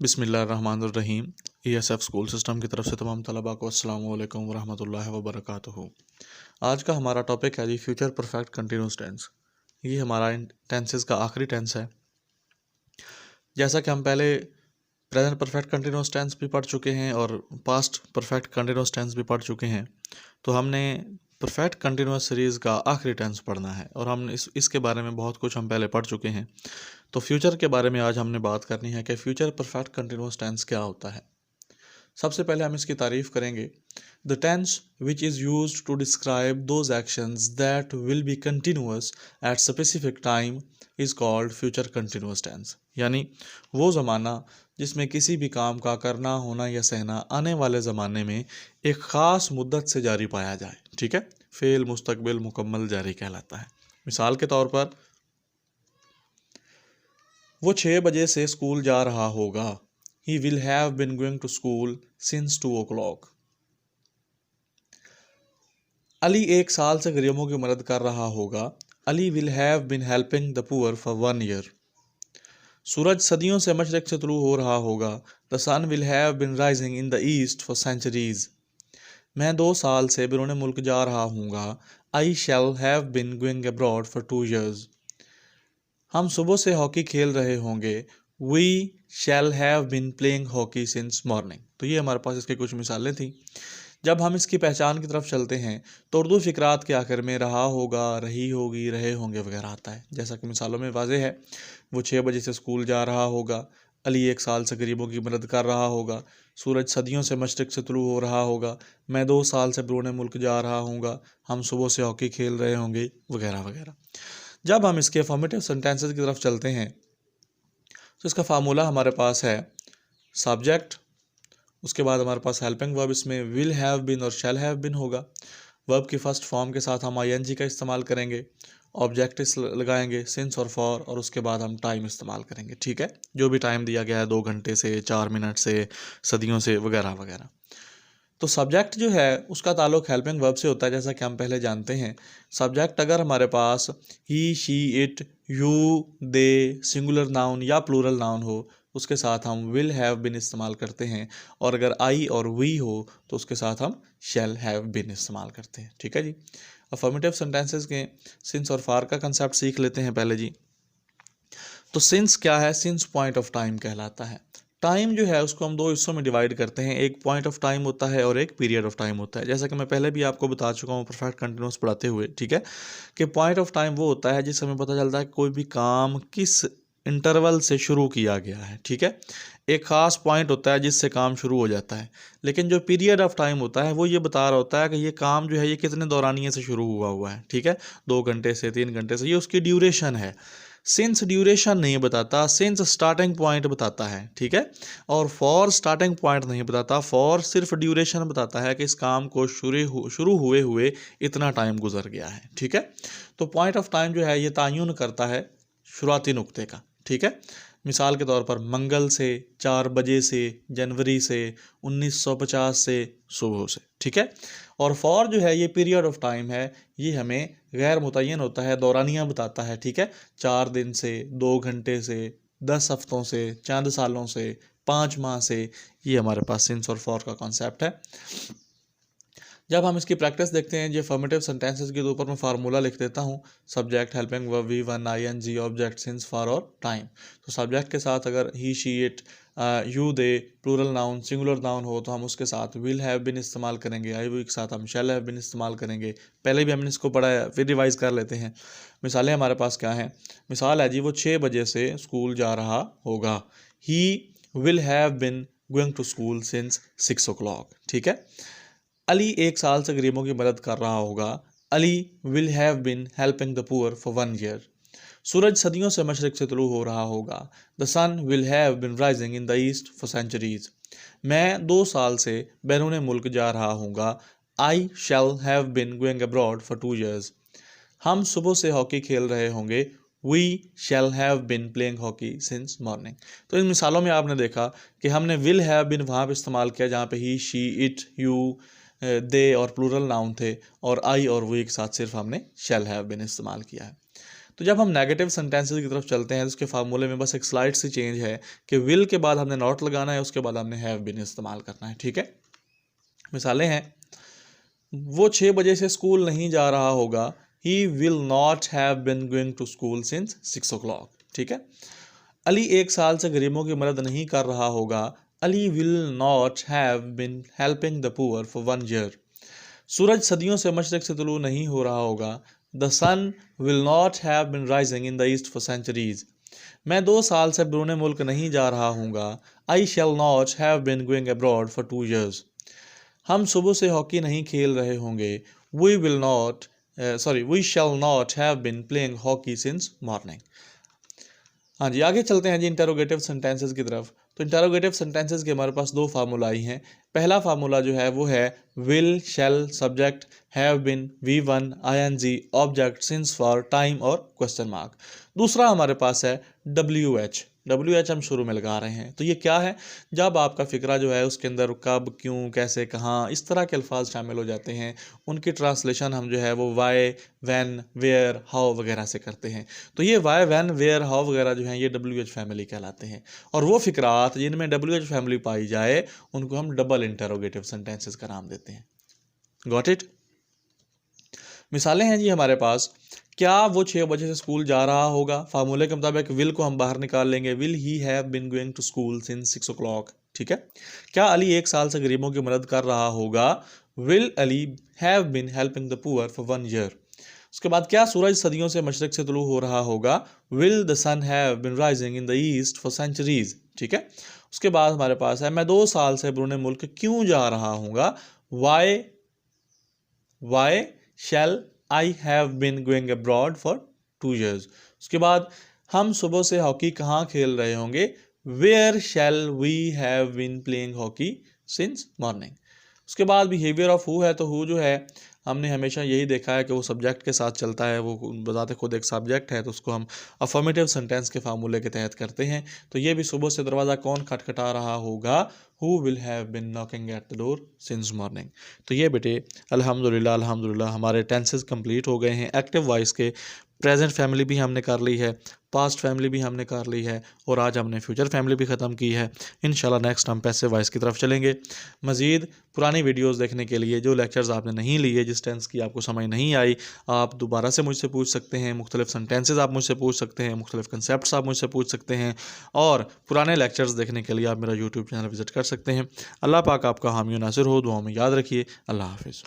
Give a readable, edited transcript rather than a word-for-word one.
बिस्मिल्लाहिर्रहमानिर्रहीम। ESF school system की तरफ से तमाम तलबा को अस्सलामु अलैकुम वरहमतुल्लाहि वबरकातुहू। आज का हमारा टॉपिक है जी फ्यूचर परफेक्ट कंटिन्यूस टेंस। ये हमारा टेंसेस का आखिरी टेंस है। जैसा कि हम पहले प्रेजेंट परफेक्ट कंटिन्यूस टेंस भी पढ़ चुके हैं और पास्ट परफेक्ट कंटिन्यूस टेंस भी पढ़ चुके हैं, तो हमने परफेक्ट कंटिन्यूस सीरीज़ का आखिरी टेंस पढ़ना है और हम इसके बारे में बहुत कुछ हम पहले पढ़ चुके हैं। तो फ्यूचर के बारे में आज हमने बात करनी है कि फ्यूचर परफेक्ट कंटिन्यूस टेंस क्या होता है। सबसे पहले हम इसकी तारीफ करेंगे। The tense which is use to describe those actions that will be continuous at specific time is called future continuous tense. यानी वो ज़माना जिसमें किसी भी काम का करना, होना या सहना आने वाले ज़माने में एक ख़ास मुद्दत से जारी पाया जाए। ठीक है, फ़ेल मुस्तकबिल मुकम्मल जारी कहलाता है। मिसाल के तौर पर, वो 6 बजे से स्कूल जा रहा होगा। He will have been going to school since 2 o'clock. Ali 1 साल से गरीबों की मदद कर रहा होगा। Ali will have been helping the poor for 1 year. सूरज सदियों से मशरिक से तुलू हो रहा होगा। The sun will have been rising in the east for centuries. मैं 2 साल से बैरून मुल्क जा रहा हूँगा। I shall have been going abroad for 2 years. हम सुबह से हॉकी खेल रहे होंगे। We shall have been playing hockey since morning. तो ये हमारे पास इसके कुछ मिसालें थी। जब हम इसकी पहचान की तरफ चलते हैं तो उर्दू फ़िक्रात के आखिर में रहा होगा, रही होगी, रहे होंगे वगैरह आता है। जैसा कि मिसालों में वाज़ेह है, वो 6 बजे से स्कूल जा रहा होगा। अली 1 साल से गरीबों की मदद कर रहा होगा। सूरज सदियों से मशरिक से तुलू हो रहा होगा। मैं 2 साल से बैरून मुल्क जा रहा हूँगा। हम सुबह से हॉकी खेल रहे होंगे वगैरह वगैरह। जब हम इसके फॉर्मेटिव सेंटेंसेस की तरफ चलते हैं तो इसका फार्मूला हमारे पास है सब्जेक्ट, उसके बाद हमारे पास हेल्पिंग वर्ब, इसमें विल हैव बीन और शैल हैव बीन होगा। वर्ब की फर्स्ट फॉर्म के साथ हम ING का इस्तेमाल करेंगे, ऑब्जेक्टिव्स लगाएंगे सिंस और फॉर, और उसके बाद हम टाइम इस्तेमाल करेंगे। ठीक है, जो भी टाइम दिया गया है 2 घंटे से, 4 मिनट से, सदियों से वगैरह वगैरह। तो सब्जेक्ट जो है उसका ताल्लुक हेल्पिंग वर्ब से होता है, जैसा कि हम पहले जानते हैं। सब्जेक्ट अगर हमारे पास he, she, it, you, they, singular noun या प्लूरल नाउन हो, उसके साथ हम विल हैव बीन इस्तेमाल करते हैं, और अगर आई और वी हो तो उसके साथ हम शैल हैव बीन इस्तेमाल करते हैं। ठीक है जी। अफर्मेटिव सेंटेंसेस के सिंस और फार का कंसेप्ट सीख लेते हैं पहले जी। तो सिंस क्या है? सिंस पॉइंट ऑफ टाइम कहलाता है। टाइम जो है उसको हम 2 हिस्सों में डिवाइड करते हैं, एक पॉइंट ऑफ टाइम होता है और एक पीरियड ऑफ टाइम होता है। जैसा कि मैं पहले भी आपको बता चुका हूँ परफेक्ट कंटिन्यूस पढ़ाते हुए, ठीक है, कि पॉइंट ऑफ टाइम वो होता है जिससे हमें पता चलता है कि कोई भी काम किस इंटरवल से शुरू किया गया है। ठीक है, एक ख़ास पॉइंट होता है जिससे काम शुरू हो जाता है। लेकिन जो पीरियड ऑफ टाइम होता है वो ये बता रहा होता है कि ये काम जो है ये कितने दौरानिये से शुरू हुआ है। ठीक है, 2 घंटे से, 3 घंटे से, ये उसकी ड्यूरेशन है। सिंस ड्यूरेशन नहीं बताता, सिंस स्टार्टिंग पॉइंट बताता है। ठीक है, और फॉर स्टार्टिंग पॉइंट नहीं बताता, फॉर सिर्फ ड्यूरेशन बताता है कि इस काम को शुरू हुए हुए इतना टाइम गुजर गया है। ठीक है, तो पॉइंट ऑफ टाइम जो है ये तयन करता है शुरुआती नुक्ते का। ठीक है, मिसाल के तौर पर मंगल से, 4 बजे से, जनवरी से, 1950 से, सुबह से। ठीक है, और फॉर जो है ये पीरियड ऑफ टाइम है, ये हमें गैर मुतय्यन होता है, दौरानिया बताता है। ठीक है, 4 दिन से, 2 घंटे से, 10 हफ्तों से, चंद सालों से, 5 माह से, ये हमारे पास सिंस और फॉर का कॉन्सेप्ट है। जब हम इसकी प्रैक्टिस देखते हैं, ये फॉर्मेटिव सेंटेंसेस के ऊपर मैं फार्मूला लिख देता हूँ। Subject, helping verb, V1, ING, object, since, for और टाइम। तो सब्जेक्ट के साथ अगर he, she, it, you, they, plural noun, singular noun हो तो हम उसके साथ विल हैव बीन इस्तेमाल करेंगे। आई वी के साथ हम शैल हैव बीन इस्तेमाल करेंगे। पहले भी हमने इसको पढ़ा है, फिर रिवाइज कर लेते हैं। मिसालें हमारे पास क्या हैं? मिसाल है जी, वो 6 बजे से स्कूल जा रहा होगा। He will have been going to school since 6 o'clock। ठीक है, अली 1 साल से गरीबों की मदद कर रहा होगा। Ali will have been helping the poor for 1 year। सूरज सदियों से मशरिक से तुलू हो रहा होगा। The sun will have been rising in the east for centuries. मैं 2 साल से बैरून मुल्क जा रहा हूँगा। I shall have been going abroad for 2 years। हम सुबह से हॉकी खेल रहे होंगे। We shall have been playing hockey since morning. तो इन मिसालों में आपने देखा कि हमने विल हैव बिन वहाँ पर इस्तेमाल किया जहाँ पे ही, शी, इट, यू, दे और प्लूरल नाउन थे, और आई और वी के साथ सिर्फ हमने शैल हैव बिन इस्तेमाल किया है। तो जब हम नेगेटिव सेंटेंसेस की तरफ चलते हैं तो उसके फार्मूले में बस एक स्लाइड सी चेंज है कि विल के बाद हमने नॉट लगाना है, उसके बाद हमने हैव बीन इस्तेमाल करना है। ठीक है, मिसालें हैं, वो 6 बजे से स्कूल नहीं जा रहा होगा, he will not have been going to school since 6 o'clock। ठीक है, अली 1 साल से गरीबों की मदद नहीं कर रहा होगा, Ali will not have been helping the poor for 1 year। सूरज सदियों से मशरक से तुलू नहीं हो रहा होगा, the sun will not have been rising in the east for centuries. मैं 2 साल से बैरून मुल्क नहीं जा रहा हूँगा, I shall not have been going abroad for 2 years। हम सुबह से हॉकी नहीं खेल रहे होंगे, we shall not have been playing hockey since morning. हाँ जी, आगे चलते हैं जी इंटरोगेटिव सेंटेंसेस की तरफ। तो इंटरोगेटिव सेंटेंसेस के हमारे पास 2 फार्मूला आई हैं। पहला फार्मूला जो है वो है will, shall, subject, have been, V1, ING, object, since, for, time और क्वेश्चन मार्क। दूसरा हमारे पास है WH हम शुरू में लगा रहे हैं। तो ये क्या है, जब आपका फिक्रा जो है उसके अंदर कब, क्यों, कैसे, कहाँ, इस तरह के अल्फाज शामिल हो जाते हैं, उनकी ट्रांसलेशन हम जो है वो वाई, व्हेन, वेयर, हाउ वगैरह से करते हैं। तो ये वाई, व्हेन, वेयर, हाउ वगैरह जो हैं ये WH फैमिली कहलाते हैं। और वो फिक्रात जिनमें WH फैमिली पाई जाए उनको हम डबल इंटरोगेटिव सेंटेंसेस का नाम देते हैं। Got it. मिसालें हैं जी हमारे पास, क्या वो 6 बजे से स्कूल जा रहा होगा, फार्मूले के मुताबिक विल को हम बाहर निकाल लेंगे, will he have been going to school since 6 o'clock। ठीक है, क्या अली 1 साल से गरीबों की मदद कर रहा होगा, will Ali have been helping the poor for 1 year। उसके बाद क्या सूरज सदियों से मशरक से तुलू हो रहा होगा, will the sun have been rising in the east for centuries. ठीक है, उसके बाद हमारे पास है, मैं 2 साल से बैरून मुल्क क्यों जा रहा हूँगा, why shall I have been going abroad for 2 years। उसके बाद हम सुबह से हॉकी कहाँ खेल रहे होंगे, where shall we have been playing hockey since morning. उसके बाद बिहेवियर ऑफ हु है, तो हु जो है हमने हमेशा यही देखा है कि वो सब्जेक्ट के साथ चलता है, वो बताते खुद एक सब्जेक्ट है, तो उसको हम अफर्मेटिव सेंटेंस के फार्मूले के तहत करते हैं। तो ये भी सुबह से दरवाज़ा कौन खटखटा रहा होगा, who will have bin knocking at the door since morning. तो ये बेटे अल्हम्दुलिल्लाह हमारे टेंसेस कंप्लीट हो गए हैं। एक्टिव वॉइस के प्रेजेंट फैमिली भी हमने कर ली है, पास्ट फैमिली भी हमने कर ली है, और आज हमने फ्यूचर फैमिली भी ख़त्म की है। इंशाल्लाह नेक्स्ट हम पैसिव वॉइस की तरफ चलेंगे। मज़ीद पुरानी वीडियोस देखने के लिए, जो लेक्चर्स आपने नहीं लिए, जिस टेंस की आपको समझ नहीं आई, आप दोबारा से मुझसे पूछ सकते हैं। मुख्तलिफ सेंटेंसेस आप मुझसे पूछ सकते हैं, मुख्तलिफ कंसेप्ट आप मुझसे पूछ सकते हैं, और पुराने लेक्चर्स देखने के लिए आप मेरा यूट्यूब चैनल विज़िट कर सकते हैं। अल्लाह पाक आपका हामी नासिर हो, दुआ में याद रखिए। अल्लाह हाफिज़।